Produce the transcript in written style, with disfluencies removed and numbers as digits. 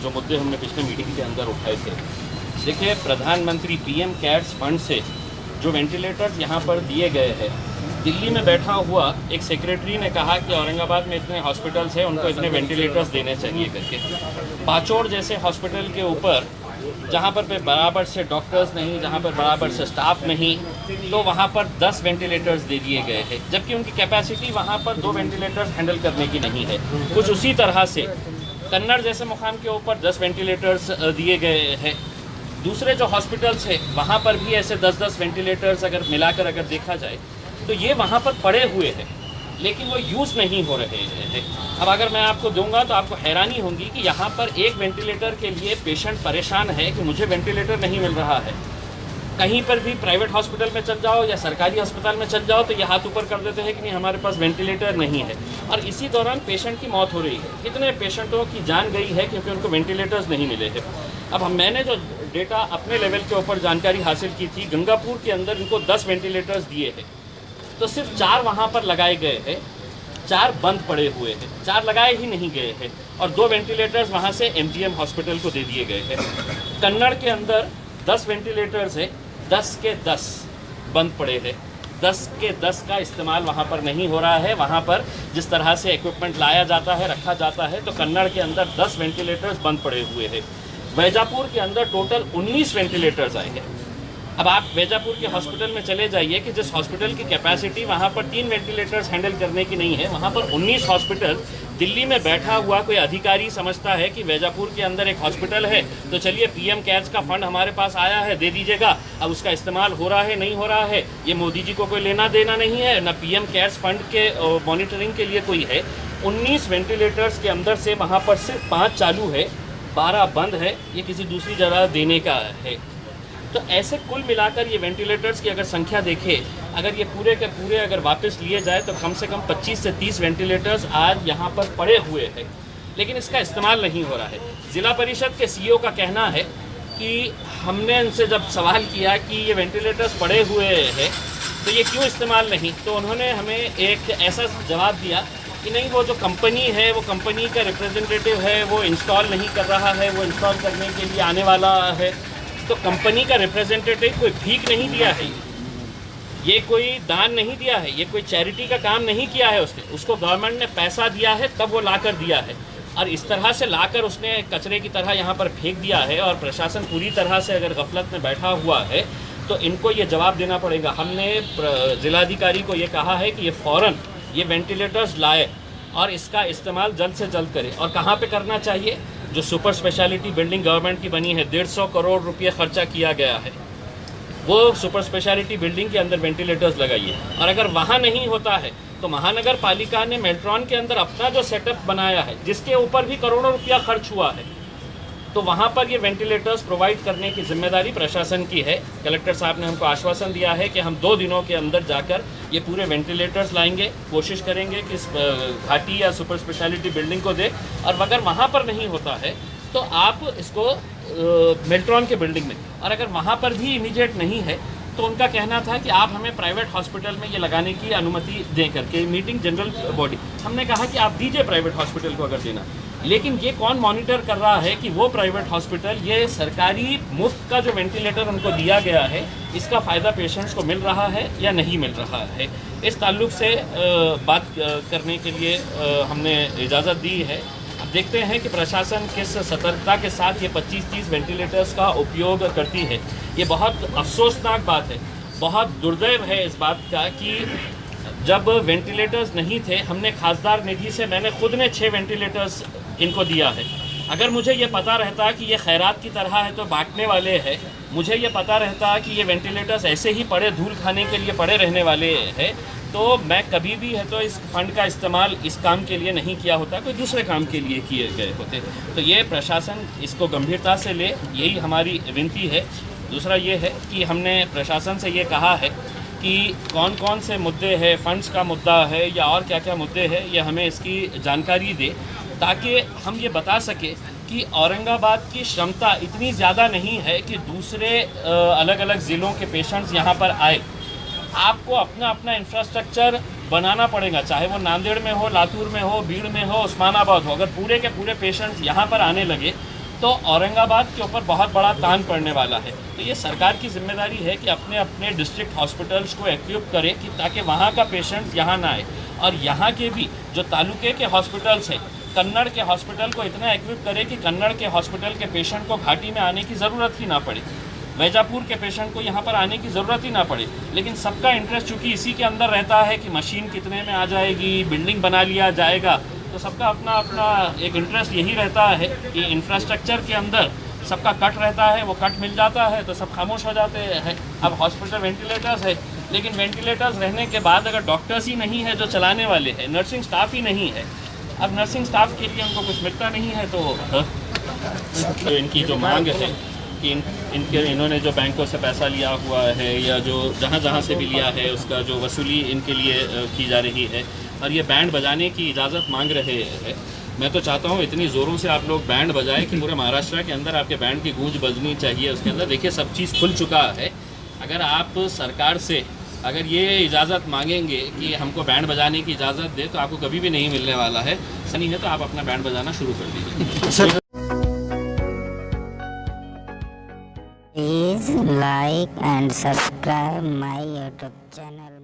जो मुद्दे हमने पिछले मीटिंग के अंदर उठाए थे। देखिए, प्रधानमंत्री पीएम केयर्स फंड से जो वेंटिलेटर्स यहाँ पर दिए गए हैं, दिल्ली में बैठा हुआ एक सेक्रेटरी ने कहा कि औरंगाबाद में इतने हॉस्पिटल्स हैं, उनको इतने वेंटिलेटर्स देने चाहिए करके। पाचोड़ जैसे हॉस्पिटल के ऊपर जहाँ पर बराबर से डॉक्टर्स नहीं, जहाँ पर बराबर से स्टाफ नहीं, तो वहाँ पर 10 वेंटिलेटर्स दे दिए गए हैं, जबकि उनकी कैपेसिटी वहाँ पर 2 वेंटिलेटर्स हैंडल करने की नहीं है। कुछ उसी तरह से कन्नड़ जैसे मुकाम के ऊपर 10 वेंटिलेटर्स दिए गए हैं। दूसरे जो हॉस्पिटल्स हैं वहाँ पर भी ऐसे 10-10 वेंटिलेटर्स अगर मिलाकर अगर देखा जाए तो ये वहाँ पर पड़े हुए हैं, लेकिन वो यूज़ नहीं हो रहे हैं। अब अगर मैं आपको दूंगा तो आपको हैरानी होगी कि यहाँ पर एक वेंटिलेटर के लिए पेशेंट परेशान है कि मुझे वेंटिलेटर नहीं मिल रहा है। कहीं पर भी प्राइवेट हॉस्पिटल में चल जाओ या सरकारी अस्पताल में चल जाओ तो ये हाथ ऊपर कर देते हैं कि नहीं, हमारे पास वेंटिलेटर नहीं है, और इसी दौरान पेशेंट की मौत हो रही है। कितने पेशेंटों की जान गई है क्योंकि उनको वेंटिलेटर्स नहीं मिले हैं। अब मैंने जो डेटा अपने लेवल के ऊपर जानकारी हासिल की थी, गंगापुर के अंदर इनको 10 वेंटिलेटर्स दिए हैं, तो सिर्फ 4 वहाँ पर लगाए गए हैं, 4 बंद पड़े हुए हैं, 4 लगाए ही नहीं गए हैं, और 2 वेंटिलेटर्स वहाँ से एमजीएम हॉस्पिटल को दे दिए गए हैं। कन्नड़ के अंदर 10 वेंटिलेटर्स है, 10 के 10 बंद पड़े हैं, 10 के 10 का इस्तेमाल वहाँ पर नहीं हो रहा है। वहाँ पर जिस तरह से इक्विपमेंट लाया जाता है, रखा जाता है, तो कन्नड़ के अंदर 10 वेंटिलेटर्स बंद पड़े हुए हैं। वैजापुर के अंदर टोटल 19 वेंटिलेटर्स आए हैं। अब आप वैजापुर के हॉस्पिटल में चले जाइए कि जिस हॉस्पिटल की कैपेसिटी वहाँ पर 3 वेंटिलेटर्स हैंडल करने की नहीं है, वहाँ पर 19 हॉस्पिटल। दिल्ली में बैठा हुआ कोई अधिकारी समझता है कि वैजापुर के अंदर एक हॉस्पिटल है तो चलिए पीएम केयर्स का फंड हमारे पास आया है, दे दीजिएगा। अब उसका इस्तेमाल हो रहा है नहीं हो रहा है, ये मोदी जी को कोई लेना देना नहीं है, ना पीएम केयर्स फंड के मॉनिटरिंग के लिए कोई है। 19 वेंटिलेटर्स के अंदर से वहाँ पर सिर्फ 5 चालू है, 12 बंद है। ये किसी दूसरी जगह देने का है। तो ऐसे कुल मिलाकर ये वेंटिलेटर्स की अगर संख्या देखें, अगर ये पूरे के पूरे अगर वापस लिए जाए तो कम से कम 25 से 30 वेंटिलेटर्स आज यहाँ पर पड़े हुए हैं, लेकिन इसका इस्तेमाल नहीं हो रहा है। ज़िला परिषद के सीईओ का कहना है कि हमने उनसे जब सवाल किया कि ये वेंटिलेटर्स पड़े हुए हैं तो ये क्यों इस्तेमाल नहीं, तो उन्होंने हमें एक ऐसा जवाब दिया कि नहीं, वो जो कंपनी है, वो कंपनी का रिप्रेजेंटेटिव है, वो इंस्टॉल नहीं कर रहा है, वो इंस्टॉल करने के लिए आने वाला है। तो कंपनी का रिप्रेजेंटेटिव कोई भीख नहीं दिया है, ये कोई दान नहीं दिया है, ये कोई चैरिटी का काम नहीं किया है उसको गवर्नमेंट ने पैसा दिया है तब वो लाकर दिया है, और इस तरह से लाकर उसने कचरे की तरह यहाँ पर फेंक दिया है। और प्रशासन पूरी तरह से अगर गफलत में बैठा हुआ है तो इनको ये जवाब देना पड़ेगा। हमने जिलाधिकारी को ये कहा है कि ये फ़ौरन ये वेंटिलेटर्स लाए और इसका इस्तेमाल जल्द से जल्द करें। और कहाँ पे करना चाहिए? जो सुपर स्पेशलिटी बिल्डिंग गवर्नमेंट की बनी है, 150 करोड़ रुपये खर्चा किया गया है, वो सुपर स्पेशलिटी बिल्डिंग के अंदर वेंटिलेटर्स लगाइए। और अगर वहाँ नहीं होता है तो महानगर पालिका ने मेल्ट्रॉन के अंदर अपना जो सेटअप बनाया है, जिसके ऊपर भी करोड़ों रुपया खर्च हुआ है, तो वहाँ पर ये वेंटिलेटर्स प्रोवाइड करने की जिम्मेदारी प्रशासन की है। कलेक्टर साहब ने हमको आश्वासन दिया है कि हम 2 दिनों के अंदर जाकर ये पूरे वेंटिलेटर्स लाएंगे, कोशिश करेंगे कि इस घाटी या सुपर स्पेशलिटी बिल्डिंग को दे। और अगर वहाँ पर नहीं होता है तो आप इसको मेल्ट्रॉन के बिल्डिंग में, और अगर वहाँ पर भी इमीडिएट नहीं है तो उनका कहना था कि आप हमें प्राइवेट हॉस्पिटल में ये लगाने की अनुमति दें करके। मीटिंग जनरल बॉडी, हमने कहा कि आप दीजिए प्राइवेट हॉस्पिटल को अगर देना, लेकिन ये कौन मॉनिटर कर रहा है कि वो प्राइवेट हॉस्पिटल ये सरकारी मुफ्त का जो वेंटिलेटर उनको दिया गया है, इसका फ़ायदा पेशेंट्स को मिल रहा है या नहीं मिल रहा है। इस ताल्लुक से बात करने के लिए हमने इजाज़त दी है। अब देखते हैं कि प्रशासन किस सतर्कता के साथ ये 25-30 वेंटिलेटर्स का उपयोग करती है। ये बहुत अफसोसनाक बात है, बहुत दुर्दैव है इस बात का कि जब वेंटिलेटर्स नहीं थे, हमने खासदार निधि से मैंने खुद ने 6 वेंटिलेटर्स इनको दिया है। अगर मुझे ये पता रहता कि ये खैरात की तरह है तो बांटने वाले हैं, मुझे ये पता रहता कि ये वेंटिलेटर्स ऐसे ही पड़े धूल खाने के लिए पड़े रहने वाले हैं, तो मैं कभी भी है तो इस फंड का इस्तेमाल इस काम के लिए नहीं किया होता, कोई दूसरे काम के लिए किए गए होते। तो ये प्रशासन इसको गंभीरता से ले, यही हमारी विनती है। दूसरा ये है कि हमने प्रशासन से ये कहा है कि कौन कौन से मुद्दे हैं, फंड्स का मुद्दा है या और क्या क्या मुद्दे हैं, ये हमें इसकी जानकारी दे, ताकि हम ये बता सके कि औरंगाबाद की क्षमता इतनी ज़्यादा नहीं है कि दूसरे अलग अलग ज़िलों के पेशेंट्स यहाँ पर आए। आपको अपना अपना इंफ्रास्ट्रक्चर बनाना पड़ेगा, चाहे वो नांदेड़ में हो, लातूर में हो, भीड़ में हो, उस्मानाबाद हो। अगर पूरे के पूरे पेशेंट्स यहाँ पर आने लगे तो औरंगाबाद के ऊपर बहुत बड़ा तान पड़ने वाला है। तो ये सरकार की जिम्मेदारी है कि अपने अपने डिस्ट्रिक्ट हॉस्पिटल्स को एक्विप करे कि ताकि वहाँ का पेशेंट यहाँ ना आए, और यहाँ के भी जो तालुके के हॉस्पिटल्स हैं, कन्नड़ के हॉस्पिटल को इतना एक्विप करे कि कन्नड़ के हॉस्पिटल के पेशेंट को घाटी में आने की ज़रूरत ही ना पड़े, वैजापुर के पेशेंट को यहाँ पर आने की ज़रूरत ही ना पड़े। लेकिन सबका इंटरेस्ट चूँकि इसी के अंदर रहता है कि मशीन कितने में आ जाएगी, बिल्डिंग बना लिया जाएगा, तो सबका अपना अपना एक इंटरेस्ट यही रहता है कि इंफ्रास्ट्रक्चर के अंदर सबका कट रहता है, वो कट मिल जाता है तो सब खामोश हो जाते हैं। अब हॉस्पिटल वेंटिलेटर्स है, लेकिन वेंटिलेटर्स रहने के बाद अगर डॉक्टर्स ही नहीं है जो चलाने वाले हैं, नर्सिंग स्टाफ ही नहीं है, अब नर्सिंग स्टाफ के लिए उनको कुछ मिलता नहीं है, तो इनकी जो मांग है कि इन्होंने जो बैंकों से पैसा लिया हुआ है या जो जहाँ से भी लिया है उसका जो वसूली इनके लिए की जा रही है, और ये बैंड बजाने की इजाज़त मांग रहे हैं। मैं तो चाहता हूँ इतनी ज़ोरों से आप लोग बैंड बजाएं कि पूरे महाराष्ट्र के अंदर आपके बैंड की गूंज बजनी चाहिए। उसके अंदर देखिए सब चीज़ खुल चुका है। अगर आप सरकार से अगर ये इजाज़त मांगेंगे कि हमको बैंड बजाने की इजाज़त दे, तो आपको कभी भी नहीं मिलने वाला है। सही है तो आप अपना बैंड बजाना शुरू कर दीजिए। Please like and subscribe my YouTube channel.